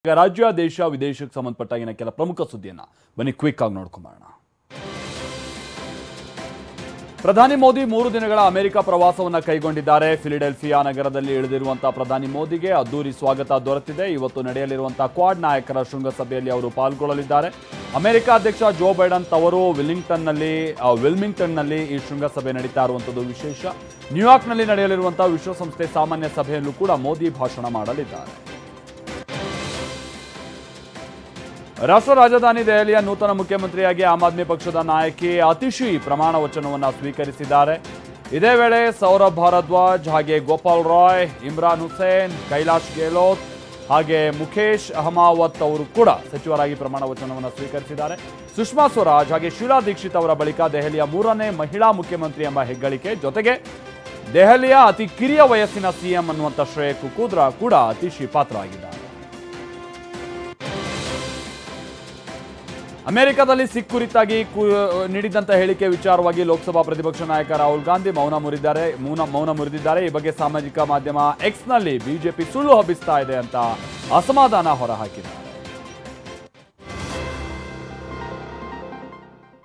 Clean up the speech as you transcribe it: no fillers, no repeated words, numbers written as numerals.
ಈಗ ರಾಜ್ಯ ದೇಶ ವಿದೇಶಕ್ಕೆ ಸಂಬಂಧಪಟ್ಟ ಕೆಲ ಪ್ರಮುಖ ಸುದ್ದಿಯನ್ನ ಬನ್ನಿ ಕ್ವಿಕ್ ಆಗಿ ನೋಡ್ಕೊಂಬರೋಣ. ಪ್ರಧಾನಿ ಮೋದಿ 3 ದಿನಗಳ ಅಮೆರಿಕ ಪ್ರವಾಸವನ್ನು ಕೈಗೊಂಡಿದ್ದಾರೆ. ಫಿಲಿಡೆಲ್ಫಿಯಾ ನಗರದಲ್ಲಿ ಇಳಿದಿರುವಂತಹ ಪ್ರಧಾನಿ ಮೋದಿಗೆ ಅದ್ದೂರಿ ಸ್ವಾಗತ ದೊರೆತಿದೆ. ಇವತ್ತು ನಡೆಯಲಿರುವಂತಹ ಕ್ವಾಡ್ ನಾಯಕರ ಶೃಂಗಸಭೆಯಲ್ಲಿ ಅವರು ಪಾಲ್ಗೊಳ್ಳಲಿದ್ದಾರೆ. ಅಮೆರಿಕ ಅಧ್ಯಕ್ಷ ಜೋ ಬೈಡನ್ ತವರು ವಿಲ್ಮಿಂಗ್ಟನ್ನಲ್ಲಿ ಈ ಶೃಂಗಸಭೆ ನಡೀತಾ ಇರುವಂಥದ್ದು ವಿಶೇಷ. ನ್ಯೂಯಾರ್ಕ್ನಲ್ಲಿ ನಡೆಯಲಿರುವಂತಹ ವಿಶ್ವಸಂಸ್ಥೆ ಸಾಮಾನ್ಯ ಸಭೆಯಲ್ಲೂ ಕೂಡ ಮೋದಿ ಭಾಷಣ ಮಾಡಲಿದ್ದಾರೆ. ರಾಷ್ಟ್ರ ರಾಜಧಾನಿ ದೆಹಲಿಯ ನೂತನ ಮುಖ್ಯಮಂತ್ರಿಯಾಗಿ ಆಮ್ ಆದ್ಮಿ ಪಕ್ಷದ ನಾಯಕಿ ಅತಿಶಿ ಪ್ರಮಾಣ ವಚನವನ್ನು ಸ್ವೀಕರಿಸಿದ್ದಾರೆ. ಇದೇ ವೇಳೆ ಸೌರಭ್ ಭಾರದ್ವಾಜ್ ಹಾಗೆ ಗೋಪಾಲ್ ರಾಯ್, ಇಮ್ರಾನ್ ಹುಸೇನ್, ಕೈಲಾಶ್ ಗೆಹ್ಲೋಟ್ ಹಾಗೆ ಮುಖೇಶ್ ಅಹಮಾವತ್ ಅವರು ಕೂಡ ಸಚಿವರಾಗಿ ಪ್ರಮಾಣ ವಚನವನ್ನು ಸ್ವೀಕರಿಸಿದ್ದಾರೆ. ಸುಷ್ಮಾ ಸ್ವರಾಜ್ ಹಾಗೆ ಶೀಲಾ ದೀಕ್ಷಿತ್ ಅವರ ಬಳಿಕ ದೆಹಲಿಯ 3ನೇ ಮಹಿಳಾ ಮುಖ್ಯಮಂತ್ರಿ ಎಂಬ ಹೆಗ್ಗಳಿಕೆ, ಜೊತೆಗೆ ದೆಹಲಿಯ ಅತಿ ಕಿರಿಯ ವಯಸ್ಸಿನ ಸಿಎಂ ಅನ್ನುವಂಥ ಶ್ರೇಯಕ್ಕೂ ಕೂಡ ಅತಿಶಿ ಪಾತ್ರರಾಗಿದ್ದಾರೆ. ಅಮೆರಿಕದಲ್ಲಿ ಸಿಖ್ ಕುರಿತಾಗಿ ನೀಡಿದಂಥ ಹೇಳಿಕೆ ವಿಚಾರವಾಗಿ ಲೋಕಸಭಾ ಪ್ರತಿಪಕ್ಷ ನಾಯಕ ರಾಹುಲ್ ಗಾಂಧಿ ಮೌನ ಮುರಿದಿದ್ದಾರೆ. ಈ ಬಗ್ಗೆ ಸಾಮಾಜಿಕ ಮಾಧ್ಯಮ ಎಕ್ಸ್ನಲ್ಲಿ ಬಿಜೆಪಿ ಸುಳ್ಳು ಹಬ್ಬಿಸ್ತಾ ಇದೆ ಅಂತ ಅಸಮಾಧಾನ ಹೊರಹಾಕಿದ್ದಾರೆ.